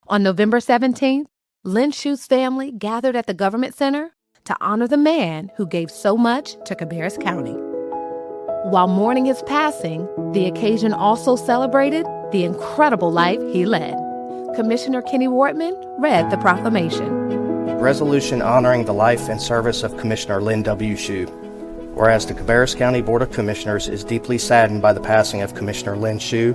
On November 17th, Lynn Shue's family gathered at the Government Center to honor the man who gave so much to Cabarrus County. While mourning his passing, the occasion also celebrated the incredible life he led. Commissioner Kenny Wortman read the proclamation. Resolution honoring the life and service of Commissioner Lynn W. Shue. Whereas the Cabarrus County Board of Commissioners is deeply saddened by the passing of Commissioner Lynn Shue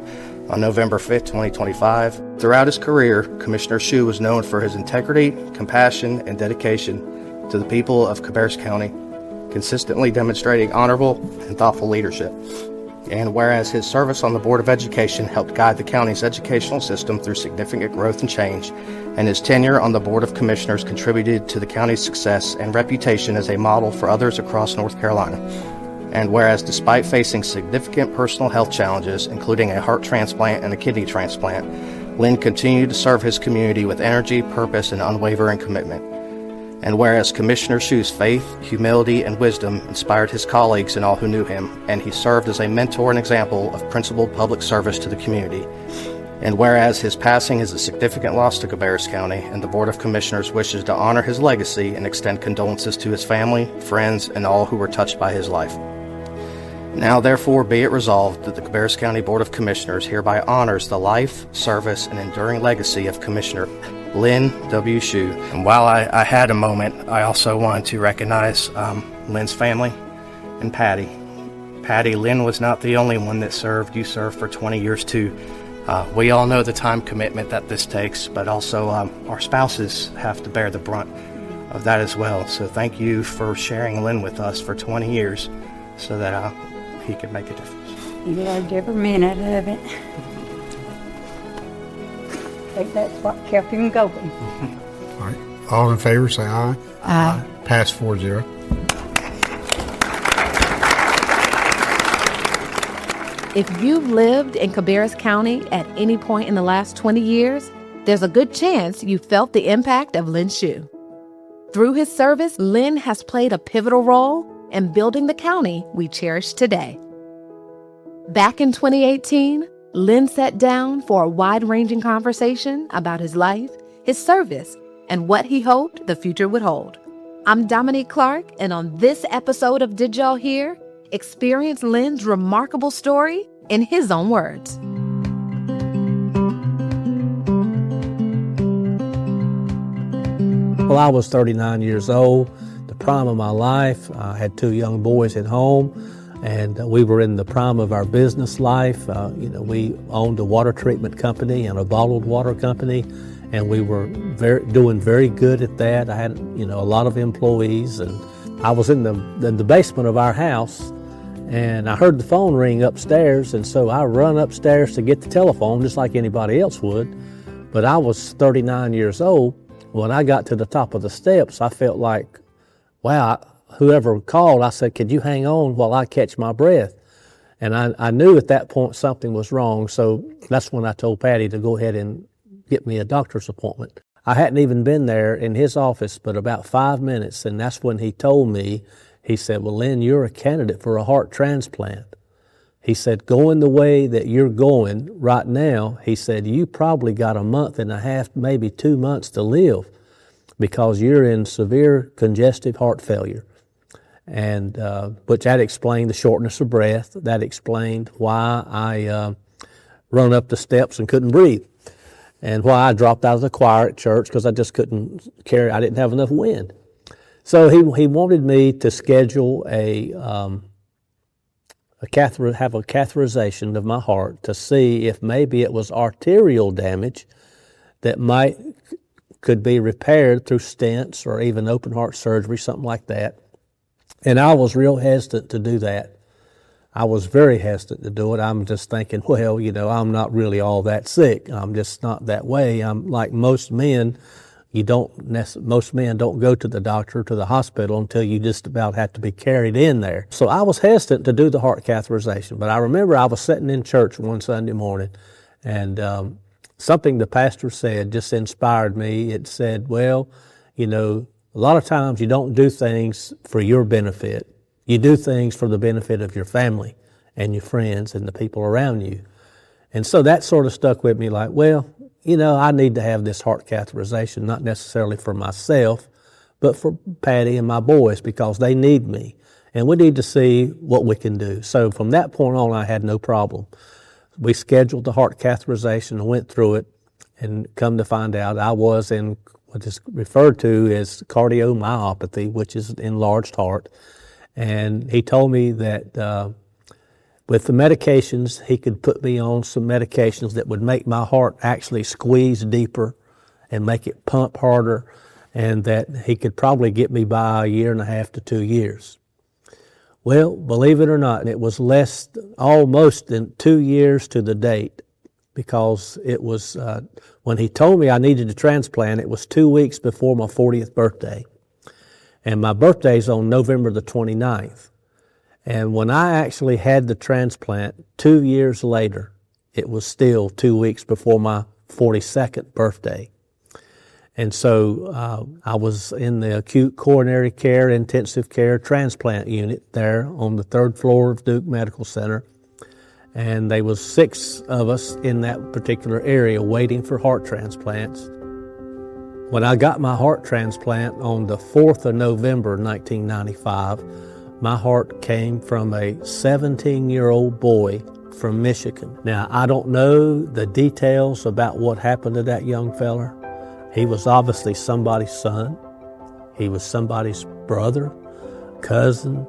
on November 5, 2025. Throughout his career, Commissioner Shue was known for his integrity, compassion, and dedication to the people of Cabarrus County, consistently demonstrating honorable and thoughtful leadership. And whereas his service on the Board of Education helped guide the county's educational system through significant growth and change, and his tenure on the Board of Commissioners contributed to the county's success and reputation as a model for others across North Carolina. And whereas despite facing significant personal health challenges, including a heart transplant and a kidney transplant, Lynn continued to serve his community with energy, purpose, and unwavering commitment. And whereas Commissioner Shue's faith, humility, and wisdom inspired his colleagues and all who knew him, and he served as a mentor and example of principled public service to the community. And whereas his passing is a significant loss to Cabarrus County, and the Board of Commissioners wishes to honor his legacy and extend condolences to his family, friends, and all who were touched by his life. Now therefore be it resolved that the Cabarrus County Board of Commissioners hereby honors the life, service, and enduring legacy of Commissioner Lynn W. Shue. And while I had a moment, I also wanted to recognize Lynn's family and Patty. Patty, Lynn was not the only one that served. You served for 20 years too. We all know the time commitment that this takes, but also our spouses have to bear the brunt of that as well. So thank you for sharing Lynn with us for 20 years so that he could make a difference. You loved every minute of it. I think that's what kept him going. All right. All in favor, say aye. Aye. Pass 4-0. If you've lived in Cabarrus County at any point in the last 20 years, there's a good chance you felt the impact of Lynn Shue. Through his service, Lynn has played a pivotal role in building the county we cherish today. Back in 2018, Lynn sat down for a wide-ranging conversation about his life, his service, and what he hoped the future would hold. I'm Dominique Clark, and on this episode of Did Y'all Hear? Experience Lynn's remarkable story in his own words. Well, I was 39 years old, the prime of my life. I had 2 young boys at home, and we were in the prime of our business life. We owned a water treatment company and a bottled water company, and we were doing very good at that. I had, a lot of employees, and I was in the basement of our house, and I heard the phone ring upstairs, and so I run upstairs to get the telephone just like anybody else would. But I was 39 years old. When I got to the top of the steps, I felt like, wow, whoever called, I said, could you hang on while I catch my breath? And I knew at that point something was wrong, so that's when I told Patty to go ahead and get me a doctor's appointment. I hadn't even been there in his office but about 5 minutes, and that's when he told me, he said, well, Lynn, you're a candidate for a heart transplant. He said, going the way that you're going right now, he said, you probably got a month and a half, maybe 2 months to live because you're in severe congestive heart failure. And which that explained the shortness of breath. That explained why I run up the steps and couldn't breathe, and why I dropped out of the choir at church because I just couldn't carry, I didn't have enough wind. So he wanted me to schedule have a catheterization of my heart to see if maybe it was arterial damage that could be repaired through stents or even open heart surgery, something like that. And I was real hesitant to do that. I was very hesitant to do it. I'm just thinking, well, I'm not really all that sick. I'm just not that way. I'm like most men. Most men don't go to the doctor, to the hospital until you just about have to be carried in there. So I was hesitant to do the heart catheterization, but I remember I was sitting in church one Sunday morning, and something the pastor said just inspired me. It said, well, a lot of times you don't do things for your benefit. You do things for the benefit of your family and your friends and the people around you. And so that sort of stuck with me like, well, I need to have this heart catheterization, not necessarily for myself, but for Patty and my boys, because they need me. And we need to see what we can do. So from that point on, I had no problem. We scheduled the heart catheterization and went through it, and come to find out I was in what is referred to as cardiomyopathy, which is enlarged heart. And he told me that with the medications, he could put me on some medications that would make my heart actually squeeze deeper and make it pump harder, and that he could probably get me by 1.5 to 2 years. Well, believe it or not, it was almost than 2 years to the date, because it was, when he told me I needed a transplant, it was 2 weeks before my 40th birthday. And my birthday's on November the 29th. And when I actually had the transplant 2 years later, it was still 2 weeks before my 42nd birthday. And so I was in the acute coronary care, intensive care transplant unit there on the 3rd floor of Duke Medical Center. And there was 6 of us in that particular area waiting for heart transplants. When I got my heart transplant on the 4th of November, 1995, my heart came from a 17-year-old boy from Michigan. Now, I don't know the details about what happened to that young feller. He was obviously somebody's son. He was somebody's brother, cousin,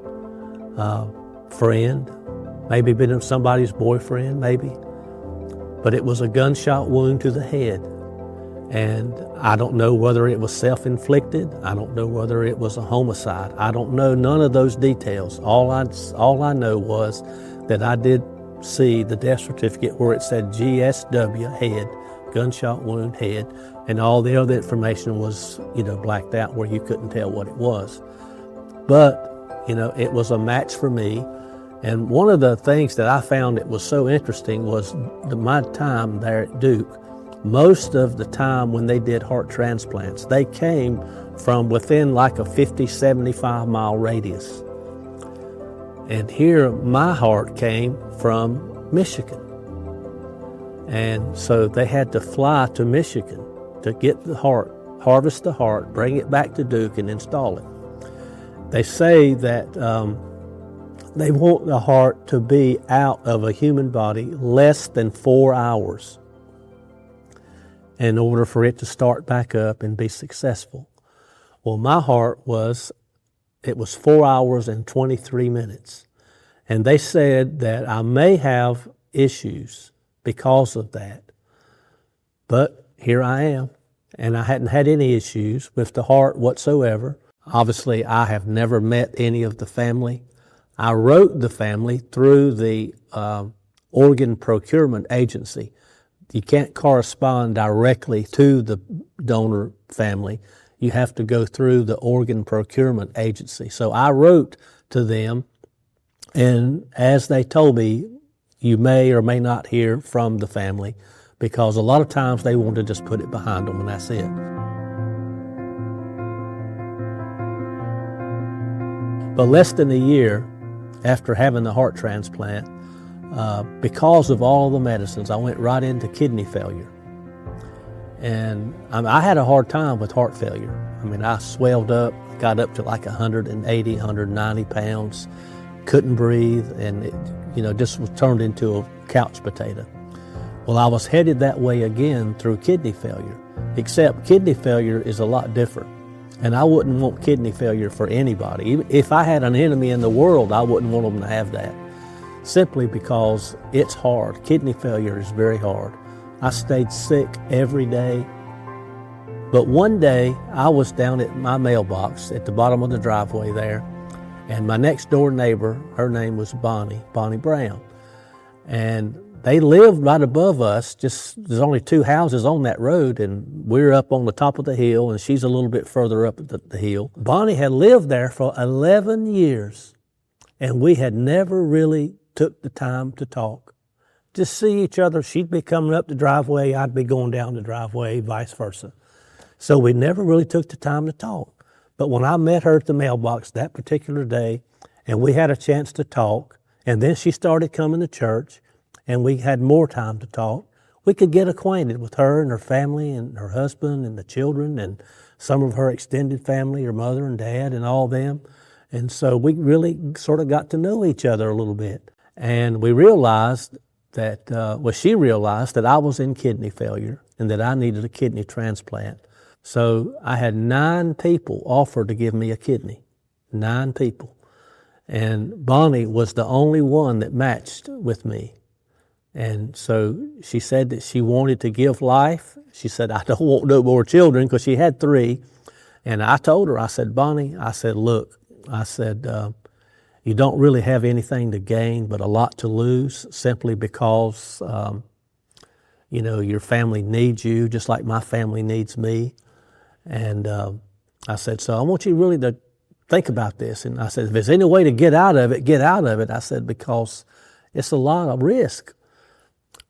friend, maybe been somebody's boyfriend, maybe. But it was a gunshot wound to the head. And I don't know whether it was self-inflicted. I don't know whether it was a homicide. I don't know none of those details. All I know was that I did see the death certificate where it said GSW, head, gunshot wound, head, and all the other information was, blacked out where you couldn't tell what it was. But, it was a match for me. And one of the things that I found that was so interesting was my time there at Duke. Most of the time when they did heart transplants, they came from within like a 50, 75 mile radius. And here my heart came from Michigan. And so they had to fly to Michigan to get the heart, harvest the heart, bring it back to Duke and install it. They say that they want the heart to be out of a human body less than 4 hours in order for it to start back up and be successful. Well, my heart was 4 hours and 23 minutes. And they said that I may have issues because of that. But here I am, and I hadn't had any issues with the heart whatsoever. Obviously, I have never met any of the family. I wrote the family through the organ procurement agency. You can't correspond directly to the donor family. You have to go through the organ procurement agency. So I wrote to them, and as they told me, you may or may not hear from the family, because a lot of times they want to just put it behind them and that's it. But less than a year after having the heart transplant, because of all the medicines, I went right into kidney failure. And I had a hard time with heart failure. I swelled up, got up to like 180, 190 pounds, couldn't breathe, and it, just was turned into a couch potato. Well, I was headed that way again through kidney failure, except kidney failure is a lot different. And I wouldn't want kidney failure for anybody. If I had an enemy in the world, I wouldn't want them to have that. Simply because it's hard. Kidney failure is very hard. I stayed sick every day. But one day, I was down at my mailbox at the bottom of the driveway there, and my next door neighbor, her name was Bonnie Brown. And they lived right above us, there's only 2 houses on that road, and we're up on the top of the hill, and she's a little bit further up the hill. Bonnie had lived there for 11 years, and we had never really took the time to talk. Just see each other. She'd be coming up the driveway, I'd be going down the driveway, vice versa. So we never really took the time to talk. But when I met her at the mailbox that particular day, and we had a chance to talk, and then she started coming to church, and we had more time to talk, we could get acquainted with her and her family and her husband and the children and some of her extended family, her mother and dad and all them. And so we really sort of got to know each other a little bit. And we realized that, she realized that I was in kidney failure and that I needed a kidney transplant. So I had 9 people offer to give me a kidney, 9 people. And Bonnie was the only one that matched with me. And so she said that she wanted to give life. She said, I don't want no more children, because she had 3. And I told her, I said, Bonnie, I said, look, I said, you don't really have anything to gain but a lot to lose, simply because, your family needs you just like my family needs me. And I said, so I want you really to think about this. And I said, if there's any way to get out of it, get out of it. I said, because it's a lot of risk.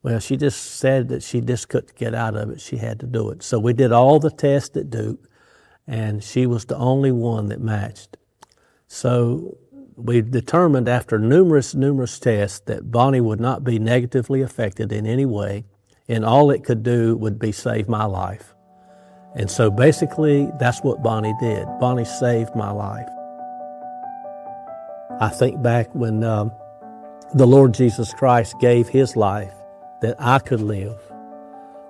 Well, she just said that she just couldn't get out of it. She had to do it. So we did all the tests at Duke, and she was the only one that matched. So we determined after numerous tests that Bonnie would not be negatively affected in any way, and all it could do would be save my life. And so basically, that's what Bonnie did. Bonnie saved my life. I think back when the Lord Jesus Christ gave his life that I could live.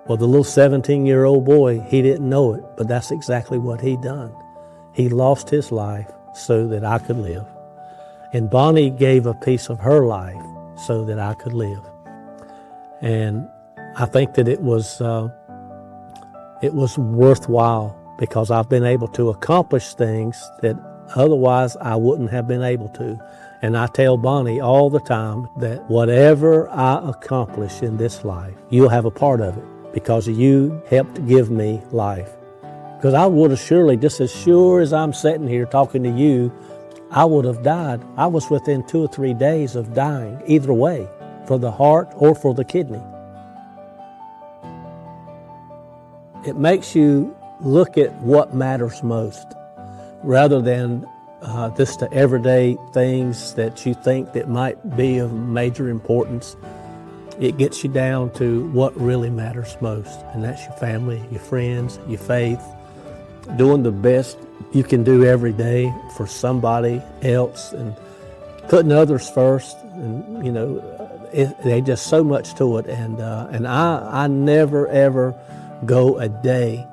Well, the little 17-year-old boy, he didn't know it, but that's exactly what he done. He lost his life so that I could live. And Bonnie gave a piece of her life so that I could live. And I think that it was worthwhile, because I've been able to accomplish things that otherwise I wouldn't have been able to. And I tell Bonnie all the time that whatever I accomplish in this life, you'll have a part of it, because you helped give me life. Because I would have surely, just as sure as I'm sitting here talking to you, I would have died. I was within 2 or 3 days of dying, either way, for the heart or for the kidney. It makes you look at what matters most, rather than just the everyday things that you think that might be of major importance. It gets you down to what really matters most, and that's your family, your friends, your faith, doing the best you can do every day for somebody else, and putting others first. And there's just so much to it. And I never ever go a day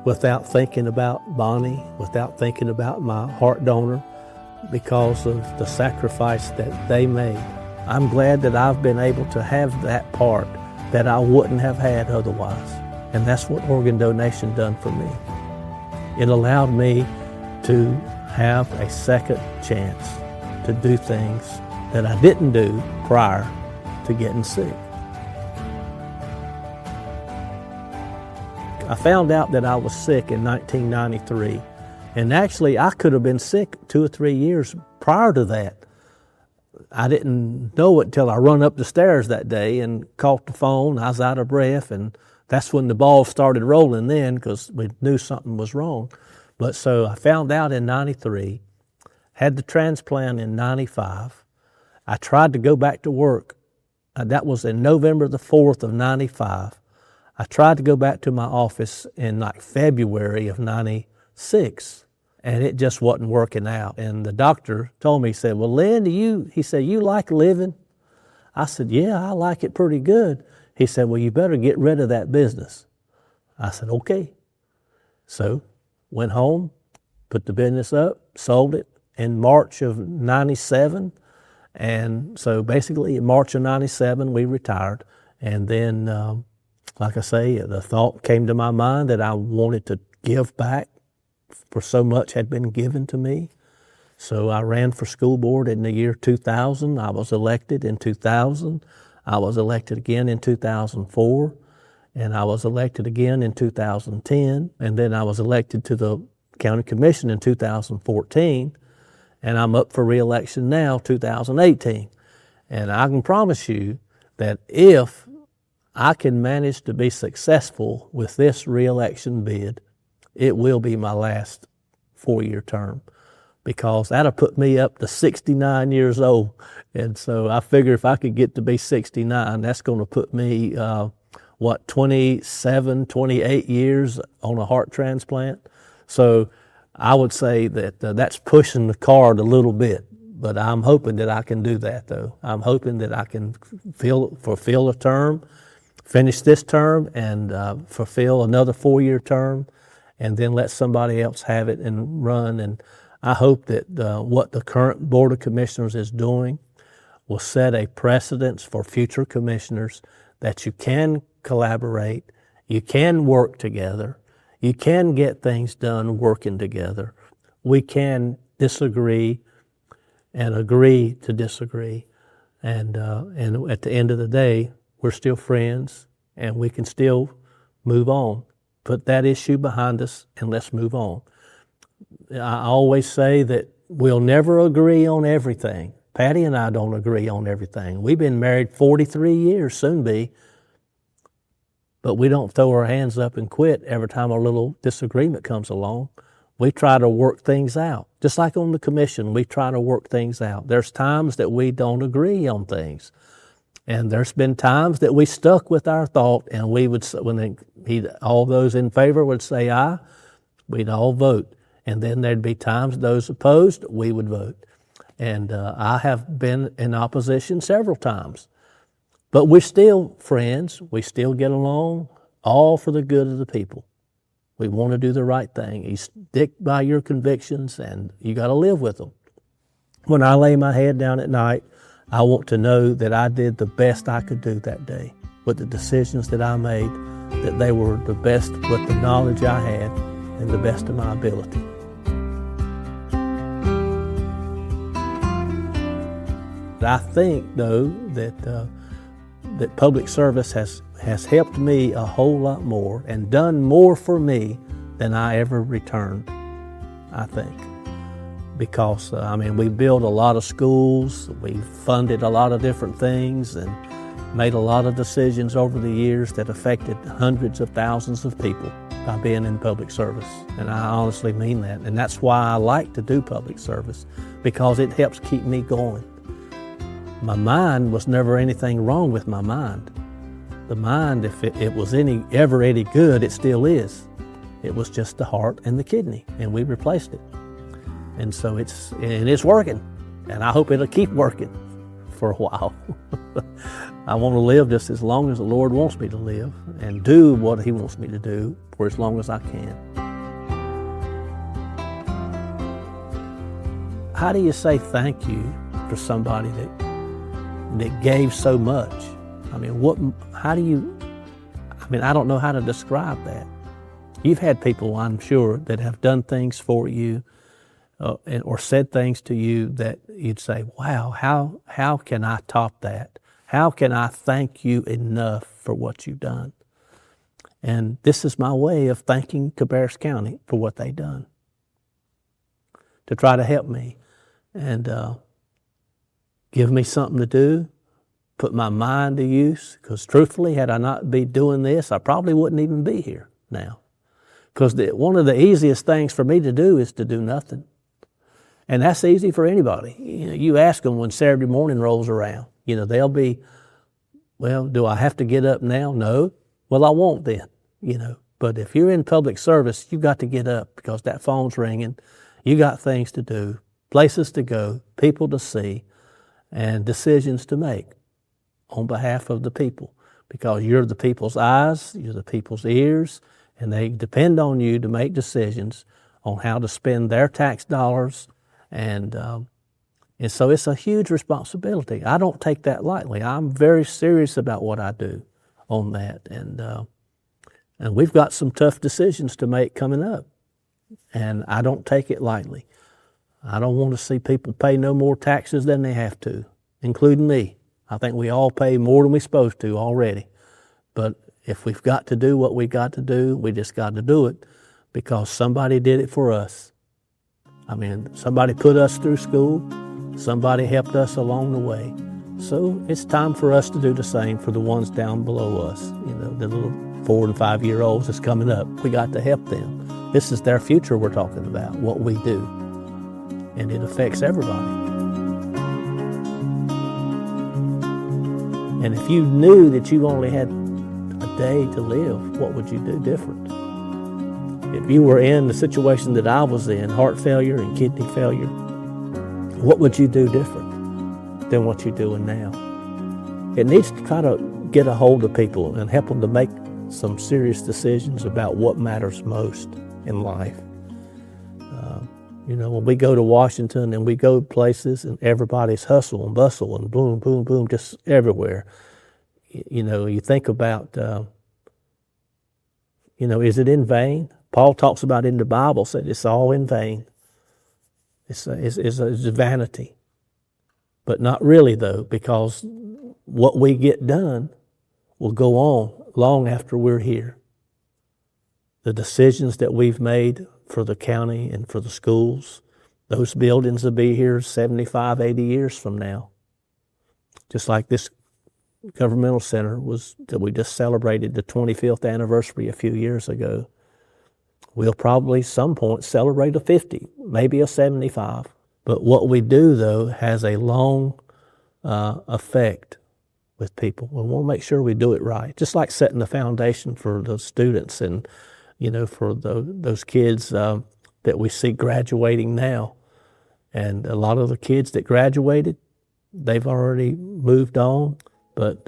without thinking about Bonnie, without thinking about my heart donor, because of the sacrifice that they made. I'm glad that I've been able to have that part that I wouldn't have had otherwise. And that's what organ donation done for me. It allowed me to have a second chance to do things that I didn't do prior to getting sick. I found out that I was sick in 1993, and actually I could have been sick 2 or 3 years prior to that. I didn't know it till I run up the stairs that day and caught the phone. I was out of breath, and that's when the ball started rolling then, because we knew something was wrong. But so I found out in 93, had the transplant in 95. I tried to go back to work. That was in November the 4th of 95. I tried to go back to my office in like February of 96, and it just wasn't working out. And the doctor told me, he said, well, Lynn, he said, you like living? I said, yeah, I like it pretty good. He said, well, you better get rid of that business. I said, okay. So went home, put the business up, sold it in March of 97. And so basically in March of 97, we retired. And then, like I say, the thought came to my mind that I wanted to give back, for so much had been given to me. So I ran for school board in the year 2000. I was elected in 2000. I was elected again in 2004. And I was elected again in 2010. And then I was elected to the county commission in 2014. And I'm up for re-election now, 2018. And I can promise you that if I can manage to be successful with this re-election bid, it will be my last 4-year term, because that'll put me up to 69 years old. And so I figure if I could get to be 69, that's going to put me 27, 28 years on a heart transplant. So I would say that that's pushing the card a little bit, but I'm hoping that I can do that, though. I'm hoping that I can fulfill a term, finish this term, and fulfill another 4-year term, and then let somebody else have it and run. And I hope that what the current Board of Commissioners is doing will set a precedence for future commissioners that you can collaborate, you can work together, you can get things done working together. We can disagree and agree to disagree. And at the end of the day, we're still friends and we can still move on. Put that issue behind us and let's move on. I always say that we'll never agree on everything. Patty and I don't agree on everything. We've been married 43 years, soon be, but we don't throw our hands up and quit every time a little disagreement comes along. We try to work things out. Just like on the commission, we try to work things out. There's times that we don't agree on things. And there's been times that we stuck with our thought, and we would, all those in favor would say aye, we'd all vote. And then there'd be times those opposed, we would vote. And I have been in opposition several times. But we're still friends. We still get along, all for the good of the people. We want to do the right thing. You stick by your convictions, and you got to live with them. When I lay my head down at night, I want to know that I did the best I could do that day with the decisions that I made, that they were the best with the knowledge I had and the best of my ability. I think, though, that public service has helped me a whole lot more and done more for me than I ever returned, I think. Because, we built a lot of schools, we funded a lot of different things, and made a lot of decisions over the years that affected hundreds of thousands of people by being in public service. And I honestly mean that. And that's why I like to do public service, because it helps keep me going. My mind was never anything wrong with my mind. The mind, if it was ever any good, it still is. It was just the heart and the kidney, and we replaced it. And so it's working, and I hope it'll keep working for a while. I want to live just as long as the Lord wants me to live and do what He wants me to do for as long as I can. How do you say thank you for somebody that gave so much? I don't know how to describe that. You've had people, I'm sure, that have done things for you or said things to you that you'd say, wow, how can I top that? How can I thank you enough for what you've done? And this is my way of thanking Cabarrus County for what they've done, to try to help me and give me something to do, put my mind to use, because truthfully, had I not been doing this, I probably wouldn't even be here now. Because one of the easiest things for me to do is to do nothing. And that's easy for anybody. You ask them when Saturday morning rolls around, they'll be, well, do I have to get up now? No. Well, I won't then, But if you're in public service, you've got to get up because that phone's ringing. You got things to do, places to go, people to see, and decisions to make on behalf of the people, because you're the people's eyes, you're the people's ears, and they depend on you to make decisions on how to spend their tax dollars, and so it's a huge responsibility. I don't take that lightly. I'm very serious about what I do on that, and we've got some tough decisions to make coming up, and I don't take it lightly. I don't want to see people pay no more taxes than they have to, including me. I think we all pay more than we're supposed to already. But if we've got to do what we've got to do, we just got to do it because somebody did it for us. Somebody put us through school. Somebody helped us along the way. So it's time for us to do the same for the ones down below us. The little 4 and 5 year olds that's coming up. We got to help them. This is their future we're talking about, what we do. And it affects everybody. And if you knew that you only had a day to live, what would you do different? If you were in the situation that I was in, heart failure and kidney failure, what would you do different than what you're doing now? It needs to try to get a hold of people and help them to make some serious decisions about what matters most in life. When we go to Washington and we go places and everybody's hustle and bustle and boom, boom, boom, just everywhere. You think about, is it in vain? Paul talks about in the Bible, said it's all in vain. It's vanity. But not really though, because what we get done will go on long after we're here. The decisions that we've made for the county and for the schools, those buildings will be here 75, 80 years from now. Just like this governmental center that we just celebrated the 25th anniversary a few years ago. We'll probably some point celebrate a 50, maybe a 75. But what we do though has a long effect with people. We want to make sure we do it right. Just like setting the foundation for the students and for those kids that we see graduating now. And a lot of the kids that graduated, they've already moved on. But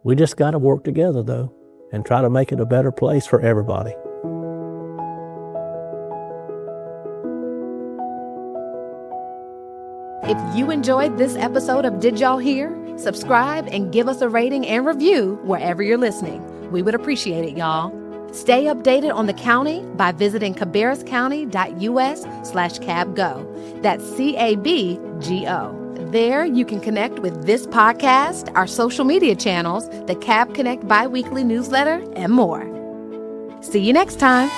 we just got to work together, though, and try to make it a better place for everybody. If you enjoyed this episode of Did Y'all Hear? Subscribe and give us a rating and review wherever you're listening. We would appreciate it, y'all. Stay updated on the county by visiting cabarruscounty.us/cabgo. That's CABGO. There you can connect with this podcast, our social media channels, the Cab Connect biweekly newsletter, and more. See you next time.